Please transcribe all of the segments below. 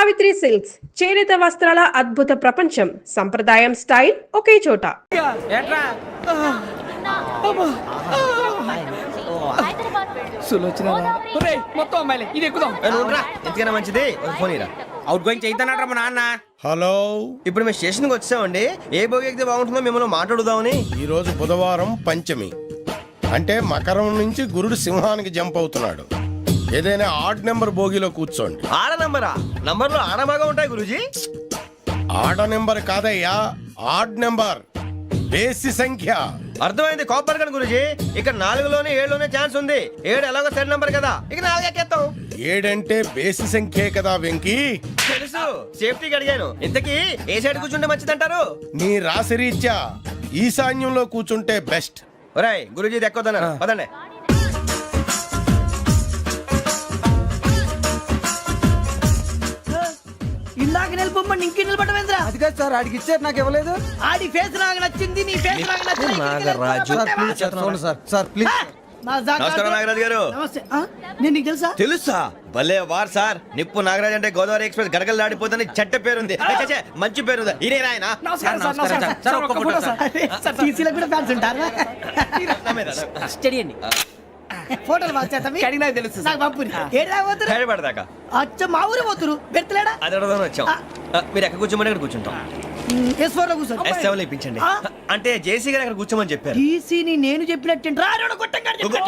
Savitri silks చేనేత వస్త్రాల అద్భుత ప్రపంచం. సంప్రదాయం స్టైల్ ఒకే చోట. మంచిది అవుట్ గోయింగ్ చేద్దానట్రా మా నాన్న. హలో, ఇప్పుడు మేము స్టేషన్కి వచ్చామండి. ఏ బోగి ఎక్కితే బాగుంటుందో మిమ్మల్ని మాట్లాడుదామని. ఈ రోజు బుధవారం పంచమి, అంటే మకరం నుంచి గురుడు సింహానికి జంప్ అవుతున్నాడు. ఏదైనా ఆడ్ నెంబర్ బోగిలో కూర్చోండి. ఆడ నంబరా? నంబర్లు ఆడ బాగా ఉంటాయి గురూజీ. ఆడ నెంబర్ కాదయ్యా, ఆడ్ నెంబర్, బేసి సంఖ్య. అర్థమైంది కాపర్ కానీ గురూజీ. ఇక్కడ 4లోనే 7లోనే ఛాన్స్ ఉంది. 7 ఎలాగో సెడ్ నంబర్ కదా, ఇక 4 ఎక్కేస్తాం. 7 అంటే బేసి సంఖ్యే కదా వెంకీ. తెలుసు, సేఫ్టీకి అడిగాను. ఇంతకీ ఏ సైడ్ కూర్చుంటే మంచిదంటారు? నీ రాశి రీత్యా ఈశాన్యంలో కూర్చుంటే బెస్ట్. ఒరాయ్ గురూజీ దెక్కొద్దన్నారు, పదండి. ఇందాక నిలబొమ్మని ఇంకే నిలబడమేంద్రా? అది కాదు సార్, ఆడికి ఇచ్చారు, నాకు ఇవ్వలేదు. ఆడి ఫేస్ నాకు నచ్చింది, నీ ఫేస్ నాకు నచ్చింది. నాగరాజు. Sir please. నమస్కారం నాగరాజు గారు. నమస్తే. నేను నీకు తెలుసా? తెలుసా? భలే వార్ సార్. నిప్పు నాగరాజ్ అంటే గోదావరి ఎక్స్ప్రెస్ గడగలు దాడిపోతుంది చెట్ట పేరుంది. మంచి పేరు. ఇదే ఆయన. నమస్కారం సార్. నమస్కారం సార్. ఒక్క ఫోటో సార్. సార్ టీసీలో కూడా ఫ్యాన్స్ ఉంటారా? స్టడీ అండి. ఫోటోలు మార్చేస్తాం. కడిగి నాకు తెలుసు. నాకు పంపుని. ఏడు రాబోతురు? హైదరాబాద్. అచ్చ మా ఊరు పోతురు. పెడతలేడా? అది అడగదాం వచ్చాం. మీరు ఎక్కడ కూర్చోమని అక్కడ కూర్చుంటాం. S4 లో కూర్చో. S7 ఇప్పించండి. అంటే జేసీ గారు అక్కడ కూర్చోమని చెప్పారు. టీసీని నేను చెప్పినట్టు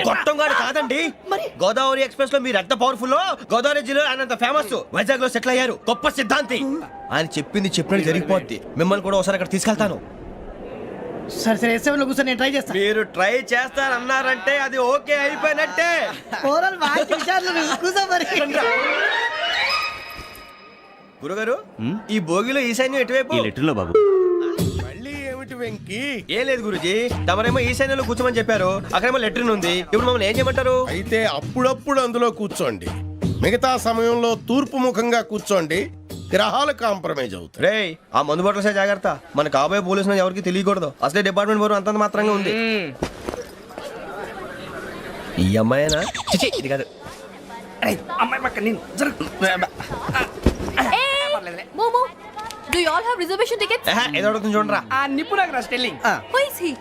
గొట్టంగాడు కాదండి. మరి గోదావరి ఎక్స్ప్రెస్ లో మీరు ఎంత పవర్ఫుల్, గోదావరి జిల్లా ఆయన ఫేమస్. వైజాగ్ లో సెటిల్ అయ్యారు. గొప్ప సిద్ధాంతి. ఆయన చెప్పింది చెప్పినట్టు జరిగిపోద్ది. మిమ్మల్ని కూడా ఒకసారి అక్కడ తీసుకెళ్తాను. సరే సరే, S7 లో కూర్చొని నేను ట్రై చేస్తాను. మీరు ట్రై చేస్తారన్నారంటే అది ఓకే అయిపోయినట్టే. ఓవరాల్ వాయిస్ విషయాలు కూర్చో మరి. గురుగారు, ఈ భోగిలో ఈశాన్యం ఎటువైపు? బాబు మళ్ళీ ఏమిటి వెంకీ? ఏం లేదు గురుజీ, తమరేమో ఈశాన్యంలో కూర్చోమని చెప్పారు. అక్కడేమో లెట్రిన్ ఉంది. ఇప్పుడు మమ్మల్ని ఏం చేయమంటారు? అయితే అప్పుడప్పుడు అందులో కూర్చోండి. మిగతా సమయంలో తూర్పు ముఖంగా కూర్చోండి. గ్రహాలు కాంప్రమైజ్ అవుతాయి. రే, ఆ మందు బాటలసే జాగ్రత్త. మన కాబోయే పోలీసులు ఎవరికి తెలియకూడదు. అసలే డిపార్ట్మెంట్ బోరు అంతంత మాత్రంగా ఉంది. ఈ అమ్మాయినా? చిచి, ఇది కాదు. అమ్మాయి పక్క నేను Momo, do you all have reservation tickets? ఏదో అడుగుతుంది చూడరా. నిప్పు Nagaraj telling. Who is he?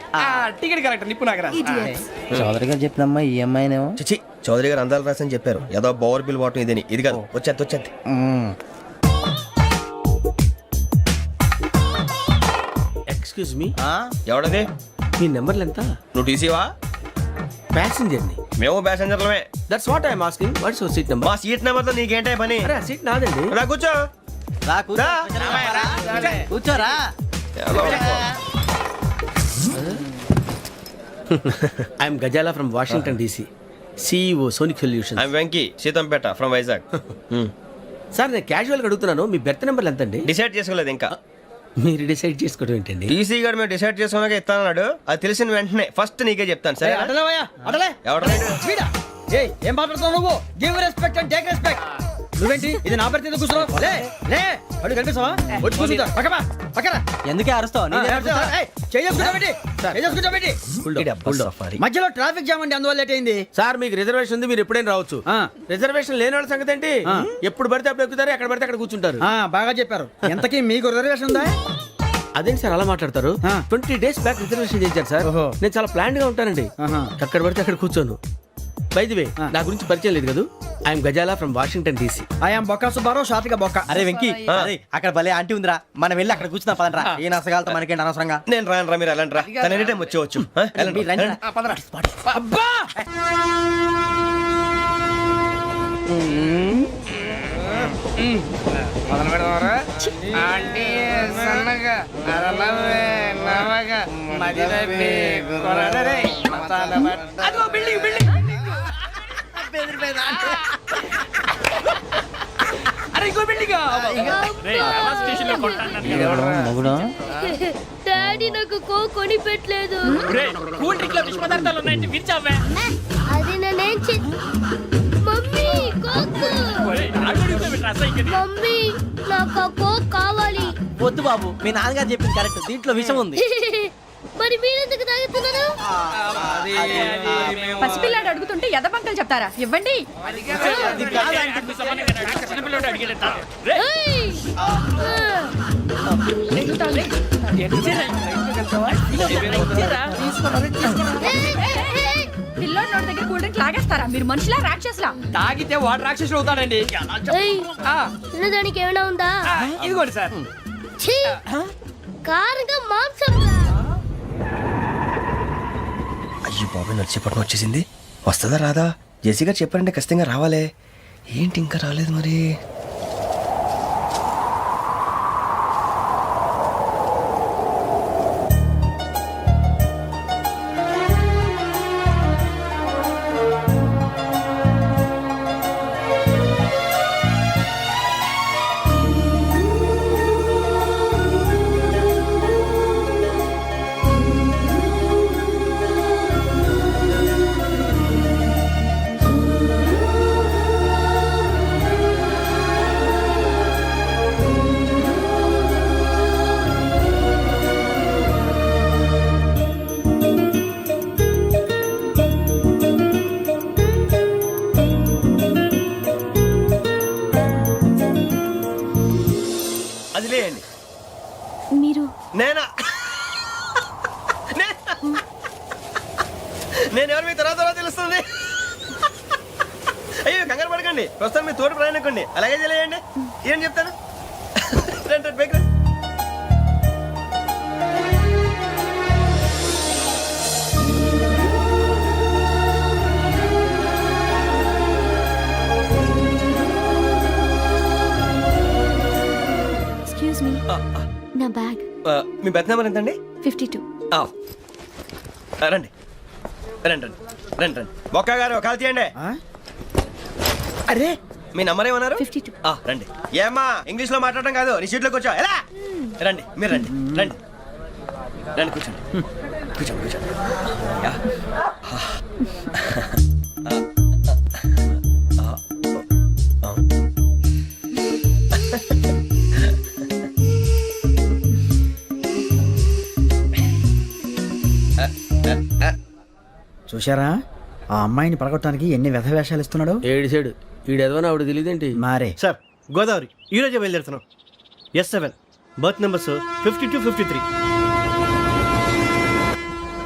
Ticket correct. నిప్పు నాగరాజ్. Idiots. చౌదరి గారు చెప్పినమ్మా ఈ అమ్మాయినేమో. చిచి, చౌదరి గారు అందాలు రాసని చెప్పారు. ఏదో బోర్ బిల్ వాటం ఇదని. ఇది కాదు. వచ్చేది. Excuse me, ఎవడది? మీ నెంబర్లు ఎంత? నువ్వు టీసీవా? ప్యాసింజర్ ని. మేము ప్యాసెంజర్లమే. That's what I'm asking. What's your seat number? మా సీట్ నెంబర్ తో నీకేంటే పని? అరే, సీట్ నాదండి. రా కూర్చో. రా. కూర్చోరా. I'm Gazala from Washington DC, CEO Sonic Solutions. I'm Venky, Seethampeta from Vizag. Sir, నేను క్యాజువల్ గా అడుగుతున్నాను, మీ బెర్త్ నెంబర్లు ఎంత అండి? డిసైడ్ చేసుకోలేదు ఇంకా. మీరు డిసైడ్ చేసుకోవడం ఏంటండి? టీసీ గారు మేము డిసైడ్ చేసుకున్నాక ఇస్తానన్నాడు. అది తెలిసిన వెంటనే ఫస్ట్ నీకే చెప్తాను. సరే? ఎవరు? ఏం మాట్లాడుతున్నావు నువ్వు? Give respect and take respect. నువ్వేంటి ఇది నా పరిస్థితి ఎందుకు కూర్చున్నావు? లే అడు కనిపిస్తావా? వచ్చి కూర్చుంటా. పక్కన ఎందుకే అరుస్తావు? మధ్యలో ట్రాఫిక్ జామ్ అండి, అందువల్ల లేట్ అయింది. సార్, మీకు రిజర్వేషన్ ఉంది, మీరు ఎప్పుడైనా రావచ్చు. రిజర్వేషన్ లేని వాళ్ళ సంగతి ఏంటి? ఎప్పుడు పడితే అప్పుడు ఎక్కుతారు, ఎక్కడ పడితే అక్కడ కూర్చుంటారు. బాగా చెప్పారు. ఎంతకీ మీకు రిజర్వేషన్ ఉందా? అదేంటి సార్ అలా మాట్లాడతారు? 20 days బ్యాక్ రిజర్వేషన్ చేశారు సార్. నేను చాలా ప్లాన్డ్ గా ఉంటానండి. అక్కడ పడితే అక్కడ కూర్చోను. బై ది వే, నా గురించి పరిచయం లేదు కదా. I'm Gazala from Washington DC. I'm Bokka Subbarao, షాతిక బొక్క. అరే వెంకీ, అక్కడ భలే ఆంటీ ఉందిరా, మనం వెళ్ళి అక్కడ కూర్చున్నా పదరా. ఏ నసగాలతో మనకేంటి అనవసరంగా. నేను రాను. మీరు ఎలాంటి రా? తన ఎనీ టైం వచ్చేవచ్చు. అబ్బా మొదలు పెడదామరా? ఆంటీ సన్నగా అరలవే నవగా మదిరపి కొరడరే మసాల బట్ట. అదిగో బిల్డింగ్. అరే ఇంకో బిల్డింగ్. డాడీ నాకు కోక్ కొని పెట్టలేదు. కూల్ డ్రింక్ లో విష పదార్థాలు ఉన్నాయంటే విరిచావే. అది నేనేం మమ్మీ కోక్. మమ్మీ నాకు కోక్ కావాలి. వద్దు బాబు, మీ నాన్నగారు చెప్పింది కరెక్ట్. దీంట్లో విషయం ఉంది. మరి మీరెందుకు తాగుతున్నారు? పసిపిల్లాడు అడుగుతుంటే ఎదబంకలు చెప్తారా? ఇవ్వండి. ఏయ్! పిల్లోడి నోటి దగ్గర కూల్ డ్రింక్ లాగేస్తారా? మీరు మనుషులా రాక్షసులా? తాగితే వాడు రాక్షసుడు అవుతాడండి. ఏయ్! తినడానికి ఏమైనా ఉందా? ఇదిగోండి సార్. ఛీ! కారంగా మాంసం. అయ్యో బాబాయ్ నడిచేపట్నం వచ్చేసింది. వస్తుందా రాదా? జెసి గారు చెప్పారంటే ఖచ్చితంగా రావాలే. ఏంటి ఇంకా రాలేదు మరి? అది లేయండి. మీరు నేనా? నేను ఎవరు మీ తర్వాత తెలుస్తుంది. అయ్యో కంగారు పడకండి, ప్రస్తుతం మీ తోటి ప్రయాణకండి. అలాగే తెలియండి. ఏం చెప్తాను? రండి రండి, పైకి రండి. ఎక్స్క్యూజ్ మీ, నా బ్యాగ్. మీ బెత్ నెంబర్ ఎంతండి? 52. రండి రండి రండి రండి రండి. బొక్క గారు కాల్ తీయండి. అరే మీ నంబర్ ఏమన్నారు? 52. రండి. ఏమ్మా ఇంగ్లీష్ లో మాట్లాడడం కాదు, నీ సీట్లోకి వచ్చా. ఎలా రండి, మీరు రండి రండి రండి, కూర్చోండి కూర్చోండి కూర్చోండి. యా. చూశారా ఆ అమ్మాయిని పడగొట్టడానికి ఎన్ని వ్యధ వేషాలు ఇస్తున్నాడు. ఏడు సైడు ఈడెదవని ఆవిడ తెలియదేంటి? మారే సార్ గోదావరి ఈరోజే బయలుదేరుతున్నాం. S7 berth numbers 52, 53.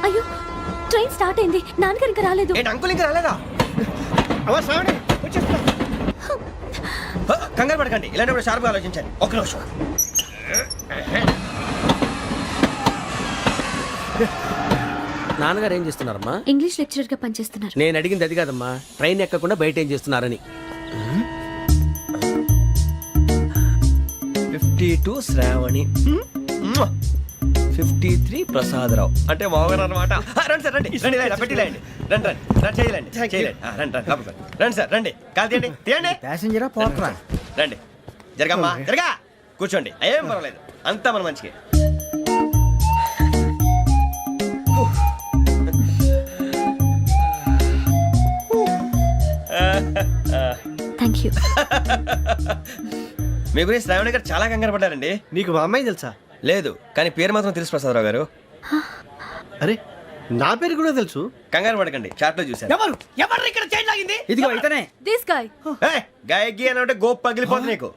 అయ్యో, ట్రైన్ స్టార్ట్ అయింది. నాన్నగారు ఇంకా రాలేదు. ఏంటి అంకుల్ ఇంకా రాలేదా? అవా శ్రావణి వచ్చేస్తున్నాం. కంగారు పడకండి, ఇలాంటప్పుడు షార్ప్గా ఆలోచించండి. ఒక్క నిమిషం. నాన్నగారు ఏం చేస్తున్నారమ్మా? ఇంగ్లీష్ లెక్చరర్ గా పనిచేస్తున్నారు. నేను అడిగింది అది కాదమ్మా, ట్రైన్ ఎక్కకుండా బయట ఏం చేస్తున్నారని. 52 శ్రావణి, 53 ప్రసాదరావు అంటే మామగారు అనమాట. రండి సార్ రండి రండి, ఇలా పెట్టి లేండి. రండి రండి రండి, చేయలేండి చేయలేండి. రండి రండి లోపలికి రండి. రండి సార్ రండి, కాల్ తీయండి తీయండి. ప్యాసింజరా పోట్రా. రండి జరగమ్మా జరగా, కూర్చోండి. ఏం పర్వాలేదు, అంతా మన మంచికి. Thank you. మీ గురించి శ్రావణి గారు చాలా కంగారు పడ్డారండి. నీకు మా అమ్మాయి తెలుసా? లేదు, కానీ పేరు మాత్రం తెలుసు ప్రసాదరావు గారు. అరే నా పేరు కూడా తెలుసు. కంగారు పడకండి, చాట్ లో చూశాను. ఎవరు ఎవరు ఇక్కడ చైన్ లాగింది? ఇదిగో ఇతనే. This guy. గాయకి అని అంటే గోప్ పగిలిపోతుంది నీకు.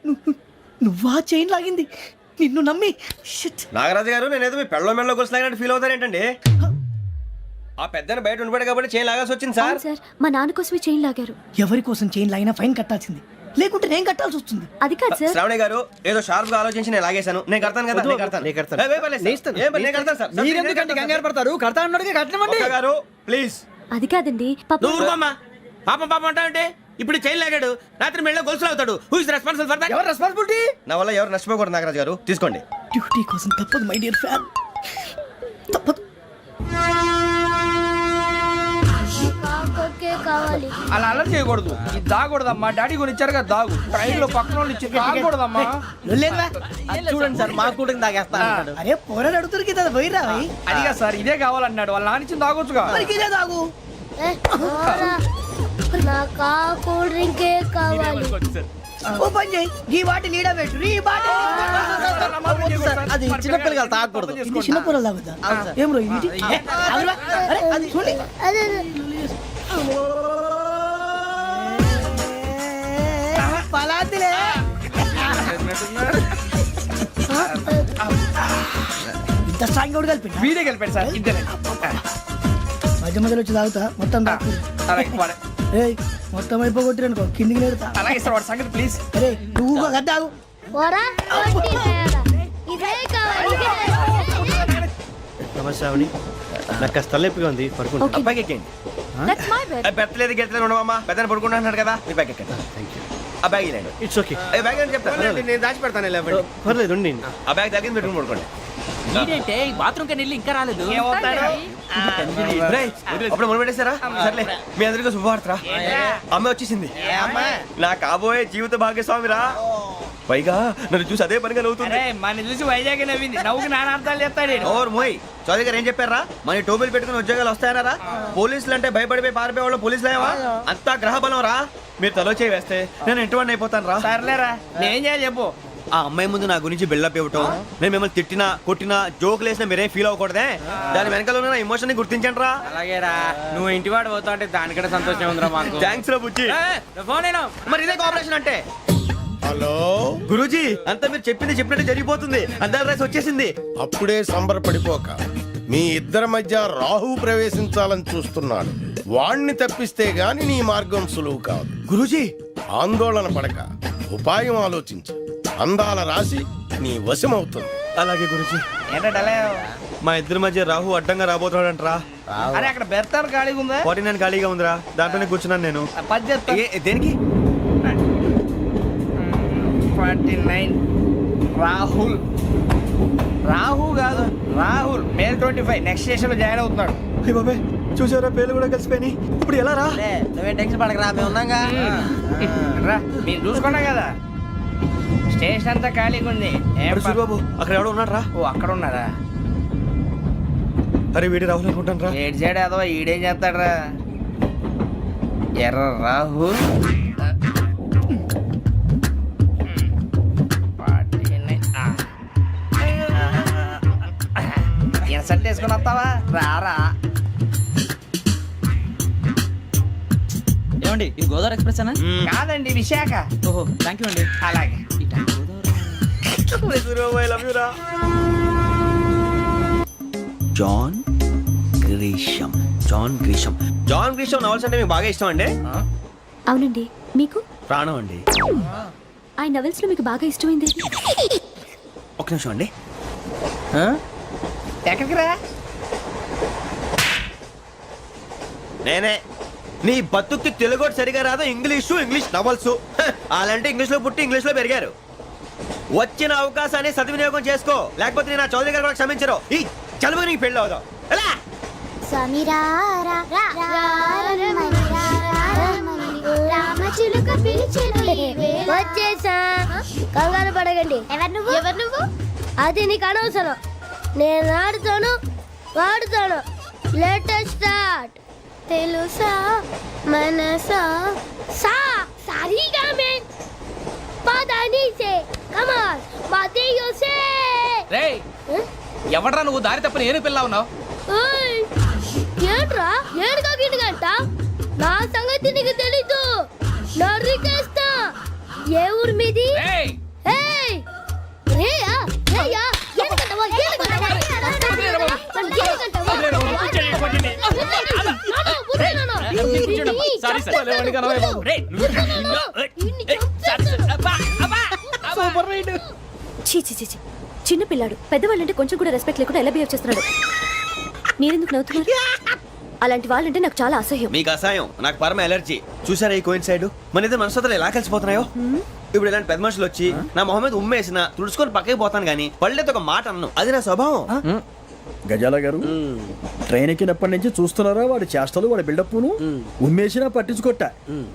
నువ్వా చైన్ లాగింది? నిన్ను నమ్మి. నాగరాజు గారు, నేనేదో మీ పెళ్ళ మెళ్ళలో గురిసిలాగినట్టు ఫీల్ అవుతారు ఏంటండి? ఆ పెద్దని బయట ఉండిపోయాడు కాబట్టి చైన్ లాగాల్సి వచ్చింది సార్. సార్, మా నాన్న కోసమే చైన్ లాగారు. ఎవరి కోసం చైన్ లాగినా ఫైన్ కట్టాల్సింది, లేకుంటే నేను కట్టాల్సి వస్తుంది. అది కాదు సార్. శ్రావణి గారు ఏదో షార్ప్ గా ఆలోచించి నేను లాగేశాను. నేను కడతాను కదా, నేను కడతాను. నేను కడతాను. ఏ, పర్లేదు సార్. నేను ఇస్తాను. ఏం పర్లేదు, నేను కడతాను సార్. మీరెందుకంటే కంగారు పడతారు? కడతా అన్నాడుగా కట్టమండి. ఒక్క గారు ప్లీజ్. అది కాదండి, పాప. నువ్వు ఊరుకోమ్మా. పాపం పాపం అంటావంటే ఇప్పుడు చైన్ లాగాడు, రాత్రి మెళ్ళ గొలుసులు అవుతాడు. Who is responsible for that? ఎవరు రెస్పాన్సిబిలిటీ? నా వల్ల ఎవరు నష్టపోకూడదు నాగరాజు గారు, తీసుకోండి. డ్యూటీ కోసం తప్పదు మై డియర్ ఫ్యాన్, తప్పదు. కావాలి. అలా అలర్ట్ చేయకూడదు. ఇది దాగకూడదమ్మా. డాడీ కొని ఇచ్చారు కదా దాగు. ట్రైన్ లో పక్కన వాళ్ళు ఇచ్చి దాగకూడదమ్మా. చూడండి సార్, మా కూడా తాగేస్తా. అరే పోరాడు అడుగుతారు కదా, పోయిరా. అదిగా సార్, ఇదే కావాలన్నాడు. వాళ్ళ నానిచ్చింది తాగొచ్చుగా. ఇదే తాగు. నాకు కూల్ డ్రింకే కావాలి. ఓ పని చేయి ఈ బాటి లీడ పెట్టు ఈ బాటి అది చిన్నపిల్లలు తాగకూడదు. ఇది చిన్న పొరలు తాగుతా ఏం రో ఇది అగరా అరే అది చూడండి పలాతిలే ఇంత స్ట్రాంగ్ కూడా కలిపి వీడే కలిపాడు సార్ ఇద్దరే మధ్య మధ్యలో వచ్చి తాగుతా మొత్తం తాగు అలాగే వాడు- ఏయ్ మొత్తం అయిపోగొట్టి అనుకో కిందికి నేడుతా అలాగే సార్ వాడు సంగతి ప్లీజ్ అరే నువ్వు గద్దాగు నమస్తే ఆవిడ నాకు కాస్త తలెప్పిగా ఉంది పడుకుంటా Okay. బ్యాగ్ ఎక్కండి That's my bed. పెట్టలేదు గెట్టలేదు ఉండమమ్మా పెద్దని పడుకుంటున్నాడు కదా మీ బ్యాగ్ ఎక్కండి ఆ బ్యాగ్ ఇలాండి ఇట్స్ ఓకే ఏ బ్యాగ్ అని చెప్తాను నేను దాచి పెడతాను లేవండి పర్లేదు ఉండి ఆ బ్యాగ్ తగ్గింది పెట్టుకుని పడుకోండి ఏంటంటే బాత్రూమ్ కని వెళ్ళి ఇంకా రాలేదు రేయ్, అప్పుడు మొదలు పెట్టేశారా సర్లే మీ అందరికీ శుభవార్తరా అమ్మ వచ్చేసింది నా కాబోయే జీవిత భాగ్యస్వామిరా పైగా నన్ను చూసి అదే పనిగా నవ్వుతుంది మన చూసి వైజాగ్ నవ్వింది నవ్వుకి నాన్న అర్థాలు చెప్తాడు ఓర్ మోయ్ చౌదరి గారు ఏం చెప్పారా మన టోబీలు పెట్టుకుని ఉద్యోగాలు వస్తాయనరా పోలీసులు అంటే భయపడిపోయి పారిపోయే వాళ్ళు పోలీసులేవా అంతా గ్రహ బలం రా మీరు తలో చేయి వేస్తే నేను ఇంటివాడిని అయిపోతాను రా సర్లేరా నేనేం చేయాలి చెప్పు ఆ అమ్మాయి ముందు నా గురించి బిల్డప్ ఇవ్వటం నేను మిమ్మల్ని తిట్టినా కొట్టినా జోకులు వేసినా మీరేం ఫీల్ అవ్వకూడదే దాని వెనకాల ఉన్న ఎమోషన్ ని గుర్తించండి రా అలాగేరా నువ్వు ఇంటివాడు పోతా అంటే దానికంటే సంతోషం ఉందిరా మాకు థ్యాంక్స్ రా బుజ్జి ఫోన్ అయినా మరి ఇదే కోఆపరేషన్ అంటే హలో గురూజీ అంతా మీరు చెప్పింది చెప్పినట్టు జరిగిపోతుంది అందాల రైస్ వచ్చేసింది అప్పుడే సంబరపడిపోక మీ ఇద్దరి మధ్య రాహు ప్రవేశించాలని చూస్తున్నాడు. వాణ్ణి తప్పిస్తే గాని నీ మార్గం సులువు కాదు. గురూజీ ఆందోళన పడక ఉపాయం ఆలోచించు. అందాల రాశి నీ వశమవుతుంది. అలాగే గురూజీ ఏంటంటే మా ఇద్దరి మధ్య రాహు అడ్డంగా రాబోతున్నాడంట్రా అరే అక్కడ బెర్తాను ఖాళీగా ఉందా 49 ఖాళీగా ఉందిరా దాంట్లోనే కూర్చున్నాను నేను పది చెప్తా దేనికి 49 రాహుల్ కాదు రాహుల్ మే 25 నెక్స్ట్ స్టేషన్ లో జాయిన్ అవుతున్నాడు అయ్య బాబాయ్ చూసారా పేర్లు కూడా కలిసిపోయినాయి ఇప్పుడు ఎలా రా నువ్వేం టెన్షన్ పడకరా మేము ఉన్నాగా. రా మీరు చూసుకున్నాం కదా స్టేషన్ అంతా ఖాళీగా ఉంది ఏం అరే సూరిబాబు అక్కడ ఎవడో ఉన్నాడు రా ఓ అక్కడ ఉన్నారా అరే వీడి రాహుల్ అనుకుంటాను రా ఏడు సైడ్ అదో ఈడేం చేస్తాడరా ఎర్ర రాహు ఇన్సల్ట్ వేసుకుని వస్తావా రారా ఏమండి ఇది గోదావరి ఎక్స్ప్రెస్ అనా కాదండి విశాఖ ఓహో థ్యాంక్ యూ అండి అలాగే సూరిబాబు ఐ లవ్ యు రా John Grisham John Grisham novels అంటే మీకు బాగా ఇష్టం అండి అవునండి. మీకు ప్రాణం అండి ఆ నవెల్స్ లో మీకు బాగా ఇష్టమైంది? ఒక్క నిమిషం అండి ఎక్కడికి రా నేనే నీ బతుక్కి తెలుగు సరిగా రాదు ఇంగ్లీష్ నవల్స్ అలాంటి ఇంగ్లీష్ లో పుట్టి ఇంగ్లీష్ లో పెరిగారు వచ్చిన అవకాశాన్ని సద్వినియోగం చేసుకో లేకపోతే నేను నా చౌదరి గారు కూడా క్షమించరు ఈ చదువు నీకు పెళ్ళి అవుదాం ఎలా వచ్చేసా, కంగారు పడకండి. ఎవరు నువ్వు? అది నీకు అనవసరం. నేను ఆడుతాను వాడుతాను. Latest start. తెలుసా మనసా సా సారీగా మెన్ పదని సే కమాన్ మదేయో సే. రేయ్ ఎవడ్రా నువ్వు దారి తప్పని ఏను పిల్ల ఉన్నావు ఓయ్ ఏంట్రా ఏడుగా గిట్టుగంట? నా సంగతి నీకు తెలీదు. నరికేస్తా. ఏ ఊరు మీది? రేయ్ ఏయ్ రేయా రేయా ఏడుగంటవా ఏడుగంటవా చీ చీ చీ చీ. చిన్న పిల్లాడు పెద్దవాళ్ళంటే కొంచెం కూడా రెస్పెక్ట్ లేకుండా ఎలా బిహేవ్ చేస్తున్నాడు. మీరెందుకు నవ్వుతున్నారు? అలాంటి వాళ్ళంటే నాకు చాలా అసహ్యం. మీకు అసహాయం నాకు పరమ ఎలర్జీ చూసారా ఈ కోయిన్సైడ్ మన ఇద్దరు మనస్తత్వాలు ఎలా కలిసిపోతున్నాయో ఇప్పుడు ఇలాంటి పెద్ద మనుషులు వచ్చి నా మొహం మీద ఉమ్మేసిన తుడుచుకొని పక్కకి పోతాను కానీ పళ్ళేతో ఒక మాట అన్ను అది నా స్వభావం గజాల గారు ట్రైన్ ఎక్కినప్పటి నుంచి చూస్తున్నారా వాడి చేష్టలు వాడి బిల్డప్ను ఉమ్మేసినా పట్టించుకోట.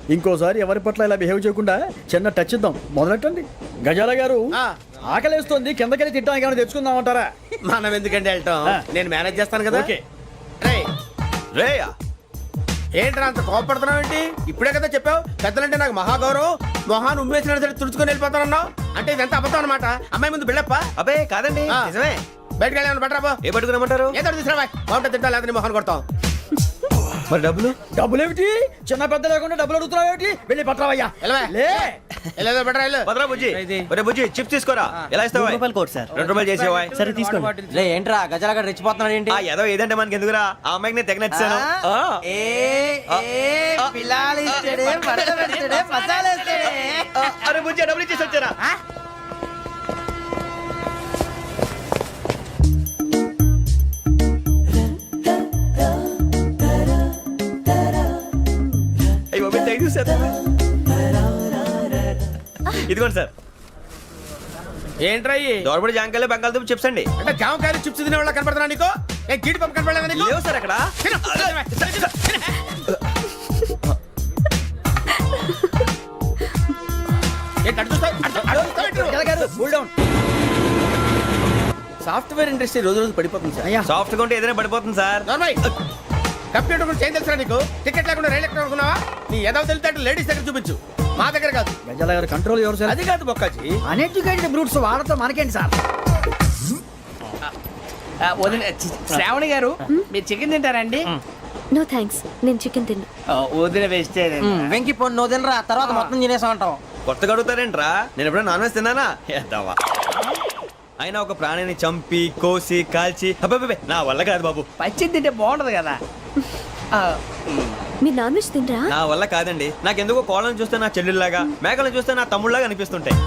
ఇంకోసారి ఎవరి పట్ల ఇలా బిహేవ్ చేయకుండా చిన్న టచ్ ఇద్దాం. మొదలెట్టండి. గజాల గారు ఆకలేస్తుంది కిందకెళ్ళి తిట్టడానికి ఏమైనా తెచ్చుకుందామంటారా? మనం ఎందుకంటే వెళ్తాం నేను మేనేజ్ చేస్తాను కదా ఓకే రేయ్, రేయ్, రేయ్, రేయ్, రేయ్, రేయ్, రేయ్, రేయ్, రేయ్, రేయ్, రేయ్, రేయ్, రేయ్, రేయ్, రేయ్, రేయ్, రేయ్, రేయా ఏంట్రా అంత కోపడుతున్నావు ఏంటి? ఇప్పుడే కదా చెప్పావు పెద్దలంటే నాకు మహాగౌరవం, మొహాన్ని ఉమ్మేసిన సరే తుడుచుకొని వెళ్ళిపోతానన్నావు. అంటే ఇదంతా అబద్ధం అనమాట. అమ్మాయి ముందు బిళ్ళప్ప. అబ్బే కాదండి, ఆ. నిజమే. బయటకు వెళ్ళాను బట్రాబో. ఏ పట్టుకురమ్మంటారు? ఏదో తీసుకురా బాగుంటుంది తింటా లేదా నీ మొహాన్ని కొడతాం. మరి డబ్బులు? డబ్బులు ఏమిటి? చిన్న పెద్ద లేకుండా డబ్బులు అడుగుతున్నావు ఏమిటి? వెళ్ళి పట్టరావయ్యా. వెళ్ళవా? లే వెళ్ళేదో బట్రా వెళ్ళు. భద్రా బుజ్జి, ఒరే బుజ్జి చిప్స్ తీసుకోరా. ఎలా ఇస్తావా? రూపాయలు కోట్ సార్. 2 రూపాయలు చేసేవా? సరే తీసుకోండి. లే ఏంట్రా గజాల రెచ్చిపోతున్నాడు ఏంటి? ఆ ఏదో ఏదంటే మనకి ఎందుకురా, ఆ అమ్మాయికి నేను తెగ నచ్చాను. అరే బుజ్జి డబ్బులు ఇచ్చేసి వచ్చారా? అయ్యో బాబోయ్, థాంక్ యూ సార్. ఇదిగోండి సార్. ఏంట్రా ఇయి? దోరబడి జాంకాయలు బంగాళదుంప చిప్స్ అండి. అంటే జామకాయలు చిప్స్ తినే వాళ్ళ కనపడుతున్నా నీకు? నేను జీడి పంపు కనపడలేదా నీకు? లేవు సార్ అక్కడ. తిను. ఏంటి అటు చూస్తావు? అటు చూస్తావు ఏంటి? సాఫ్ట్వేర్ ఇండస్ట్రీ రోజు రోజు పడిపోతుంది సార్. సాఫ్ట్ గా ఉంటే ఏదైనా పడిపోతుంది సార్. నార్మల్. కంప్యూటర్ గురించి ఏం తెలుసా నీకు? టికెట్ లేకుండా రైలు ఎక్కడ అనుకున్నావా? నీ ఏదో తెలితే లేడీస్ దగ్గర చూపించు, మా దగ్గర కాదు. గజాల గారు కంట్రోల్ ఎవరు సార్? అది కాదు బొక్కాజీ. అన్ఎడ్యుకేటెడ్ బ్రూట్స్ వాడతో మనకేంటి సార్? శ్రావణి గారు మీరు చికెన్ తింటారండి? నో థ్యాంక్స్, నేను చికెన్ తిన్నా. వదిన వేస్తే వెంకి పొన్ను నువ్వు తినరా, తర్వాత మొత్తం తినేసా ఉంటాం. కొత్తగా అడుగుతారేంట్రా? నేను ఎప్పుడైనా నాన్ వెజ్ తిన్నానా? ఎద్దావా. అయినా ఒక ప్రాణిని చంపి కోసి కాల్చి అబ్బబ్బబ్బే, నా వల్ల కాదు బాబు. పచ్చి తింటే బాగుంటది కదా. మీరు నాన్ వెజ్ తినరా? నా వల్ల కాదండి. నాకెందుకో కోళ్ళని చూస్తే నా చెల్లెల్లాగా, మేకలను చూస్తే నా తమ్ముళ్ళలాగా అనిపిస్తుంటాయి.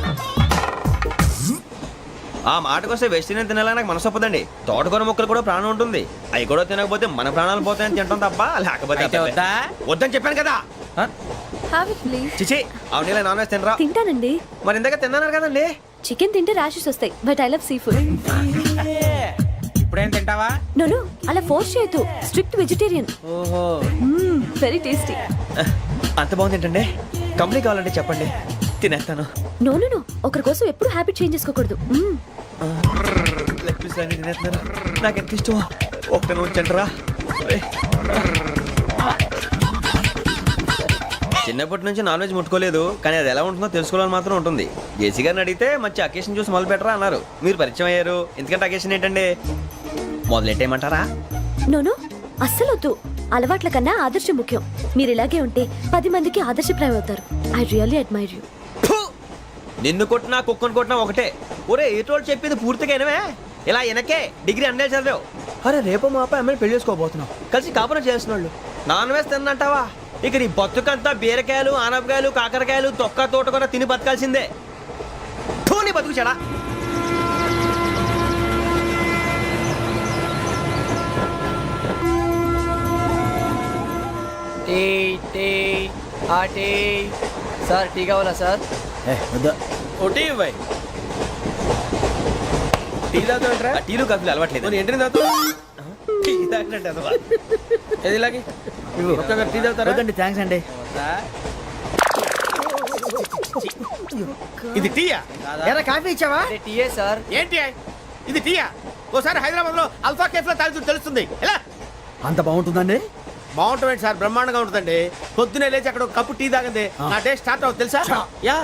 ఆ మాటకొస్తే వెస్టిరియన్ తినాలని నాకు మనసు ఒప్పదండి. తోటకూర మొక్కలు కూడా ప్రాణం ఉంటుంది. అవి కూడా తినకపోతే మన ప్రాణాలు పోతాయని తింటాం తప్ప లేకపోతే అబ్బబ్బే. వద్దని చెప్పాను కదా. Have it please. చిచి, అవునీ నాన్ వెజ్ తినరా? తింటానండి. మరి ఇందాక తిన్నాను కదండి. చికెన్ తింటే ర్యాషెస్ వస్తాయి, but I love sea food. ఇప్పుడేం తింటావా? నో అలా ఫోర్స్ చేయొద్దు. Strict vegetarian. ఓహో, వెరీ టేస్టీ. అంత బాగుంది ఏంటండి? కంపెనీ కావాలంటే చెప్పండి, తినేస్తాను. నో ఒకరి కోసం ఎప్పుడు హ్యాబిట్ చేంజ్ చేసుకోకూడదు. లెగ్ పీస్ అన్ని తినేస్తున్నారు. నాకు ఎంత ఇష్టం. ఒకటే ఉంచండిరా. చిన్నప్పటి నుంచి నాన్ వెజ్ ముట్టుకోలేదు, కానీ అది ఎలా ఉంటుందో తెలుసుకోవాలని మాత్రం ఉంటుంది. జేసీ గారిని అడిగితే మంచి అకేషన్ చూసి మొదలు పెట్టరా అన్నారు. మీరు పరిచయం అయ్యారు, ఎందుకంటే అకేషన్ ఏంటండి? మొదలెట్టేయమంటారా? నో అస్సలు వద్దు. అలవాట్ల కన్నా ఆదర్శం ముఖ్యం. మీరు ఇలాగే ఉంటే 10 మందికి ఆదర్శప్రాయం అవుతారు. I really admire you. నిన్ను కొట్టినా కుక్కను కొట్టినా ఒకటే. ఒరే ఏటోళ్ళు చెప్పింది పూర్తిగా వినవే. ఇలా వెనకే డిగ్రీ అన్నే చదివావు. అరే రేపు మా అబ్బాయి అమ్మాయిని పెళ్లి చేసుకోబోతున్నావు, కలిసి కాపురం చేసిన వాళ్ళు నాన్ వెజ్ తిన్నంటావా? ఇక నీ బతుకంతా బీరకాయలు, ఆనపకాయలు, కాకరకాయలు, తొక్క తోట కూడా తిని బతకాల్సిందే. నీ బతుకు చెడా. సార్ టీ కావాలా సార్? ఒకటి ఇవ్వాయి. టీ తాగుతాంట్రా? టీలు కాఫీలు అలవాట్లేదు. ఏంటి తాగుతావు? టీ తాగినట్టు అదవా. ఏది ఇలాగే ఒక్కొక్క టీ తాగుతారా? థ్యాంక్స్ అండి. ఇది టీయా? కాఫీ ఇచ్చావా? టీయే సార్. ఏంటి ఇది టీయా? ఓసారి హైదరాబాద్ లో అల్ఫా కేఫ్ లో తాగుతూ తెలుస్తుంది. ఎలా అంత బాగుంటుందండి? బాగుంటుంది సార్, బ్రహ్మాండంగా ఉంటుందండి. పొద్దునే లేచి అక్కడ ఒక కప్పు టీ తాగింది నా డే స్టార్ట్ అవుతుంది తెలుసా? యా